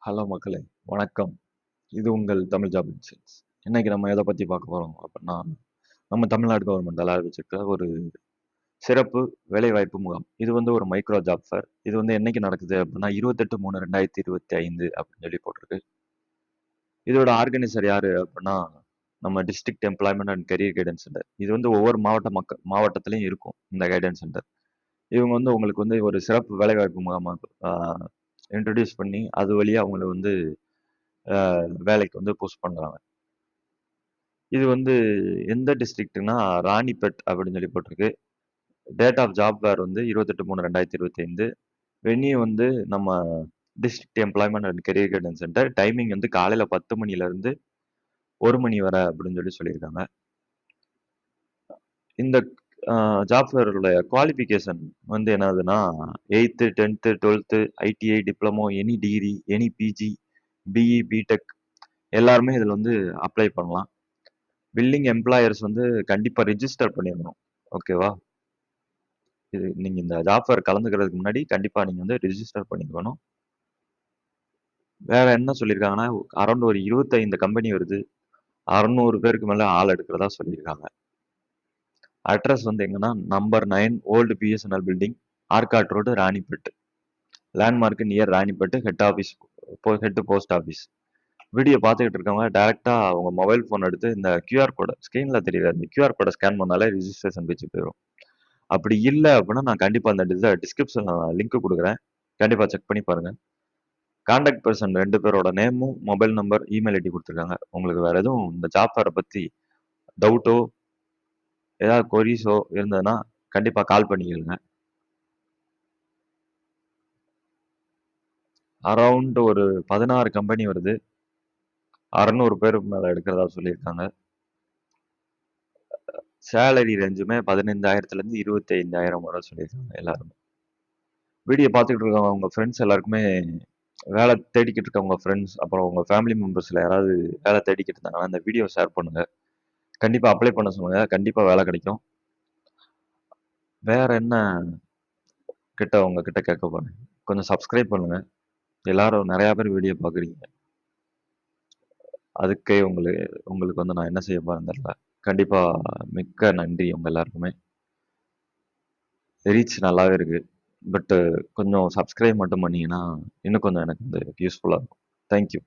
Hello மக்களே, வணக்கம். இது உங்கள் தமிழ் ஜாப் இன்சைட்ஸ். இன்னைக்கு நம்ம எதை பத்தி பார்க்க போறோம் அப்படின்னா, நம்ம தமிழ்நாடு கவர்மெண்டால அறிவிச்சிருக்க ஒரு சிறப்பு வேலைவாய்ப்பு முகாம். இது வந்து ஒரு மைக்ரோ ஜாப் ஃபேர். இது வந்து என்னைக்கு நடக்குது அப்படின்னா 28/3/2025 அப்படின்னு சொல்லி போட்டிருக்கு. இதோட ஆர்கனைசர் யாரு அப்படின்னா, நம்ம district employment and career guidance centre. இது வந்து ஒவ்வொரு மாவட்டத்திலையும் இருக்கும் இந்த கைடன்ஸ் சென்டர். இவங்க வந்து உங்களுக்கு வந்து ஒரு சிறப்பு வேலைவாய்ப்பு முகாமா இன்ட்ரடியூஸ் பண்ணி அது வழியா அவங்கள வந்து வேலைக்கு வந்து புஷ் பண்றாங்க. இது வந்து எந்த டிஸ்ட்ரிக்ட்னா ராணிப்பேட் அப்படின்னு சொல்லி போட்டிருக்கு. டேட் ஆஃப் ஜாப் வேர் வந்து 28/3/2025. வென்யூ வந்து நம்ம district employment and career guidance centre. Timing வந்து காலையில 10 மணில இருந்து 1 மணி வரை அப்படின்னு சொல்லி சொல்லியிருக்காங்க. இந்த ஜாப் ஃபேரோட குவாலிஃபிகேஷன் வந்து என்னதுன்னா 8th 10th 12th ITI diploma any degree any PG BE B Tech எல்லாருமே இதுல வந்து அப்ளை பண்ணலாம். பில்லிங் எம்ப்ளாயர்ஸ் வந்து கண்டிப்பா ரிஜிஸ்டர் பண்ணிடணும். ஓகேவா? இது நீங்க இந்த ஜாப் ஃபேர் கலந்துக்கிறதுக்கு முன்னாடி கண்டிப்பா நீங்க வந்து ரிஜிஸ்டர் பண்ணிக்கணும். வேற என்ன சொல்லியிருக்காங்கன்னா, அரௌண்ட் ஒரு 25 கம்பெனி வருது. 600 பேருக்கு மேல ஆள் எடுக்கிறதா சொல்லியிருக்காங்க. அட்ரஸ் வந்து எங்கன்னா number 9 old BSNL building, Arcot road, Ranipet. Landmark near Ranipet, head office, head post office. Video பார்த்துக்கிட்டு இருக்கவங்க டைரக்டா அவங்க மொபைல் போன் எடுத்து இந்த கியூஆர் கோட ஸ்கிரீன்ல தெரியுது அந்த கியூஆர் கோட ஸ்கேன் பண்ணாலே ரிஜிஸ்ட்ரேஷன் பேஜ் போயிடும். அப்படி இல்லை அப்படின்னா நான் கண்டிப்பா அந்த டிஸ்கிரிப்ஷன்ல லிங்க் கொடுக்குறேன். கண்டிப்பா செக் பண்ணி பாருங்க. கான்டாக்ட் பர்சன் 2 பேரோட நேமும் மொபைல் நம்பர் இமெயில் ஐடி கொடுத்துருக்காங்க. உங்களுக்கு வேற எதுவும் இந்த ஜாப் ஃபேரை பத்தி டவுட்டோ ஏதாவது கொரிஸோ இருந்ததுன்னா கண்டிப்பா கால் பண்ணிக்கலுங்க. அரௌண்ட் ஒரு 16 கம்பெனி வருது. 600 பேருக்கு மேல எடுக்கிறதா சொல்லியிருக்காங்க. சேலரி ரேஞ்சுமே 15,000 இருந்து 25,000 வரை சொல்லியிருக்காங்க எல்லாருமே. வீடியோ பார்த்துக்கிட்டு இருக்கவங்க உங்க ஃப்ரெண்ட்ஸ் எல்லாருக்குமே வேலை தேடிக்கிட்டு இருக்க உங்க ஃப்ரெண்ட்ஸ் அப்புறம் உங்க ஃபேமிலி மெம்பர்ஸ்ல யாராவது வேலை தேடிக்கிட்டு இருந்தாங்கன்னா இந்த வீடியோ ஷேர் பண்ணுங்க. கண்டிப்பா அப்ளை பண்ண சொல்லுங்க. கண்டிப்பா வேலை கிடைக்கும். வேற என்ன உங்ககிட்ட கேட்க போறேன். கொஞ்சம் சப்ஸ்கிரைப் பண்ணுங்க. எல்லாரும் நிறைய பேர் வீடியோ பாக்குறீங்க. அதுக்கே உங்களுக்கு வந்து நான் என்ன செய்ய போறேன்னு தெரியல. கண்டிப்பா மிக்க நன்றி உங்க எல்லாருக்குமே. ரீச் நல்லாவே இருக்கு. பட் கொஞ்சம் சப்ஸ்கிரைப் மட்டும் பண்ணீங்கன்னா இன்னும் கொஞ்சம் எனக்கு வந்து யூஸ்ஃபுல்லா இருக்கும். தேங்க்யூ.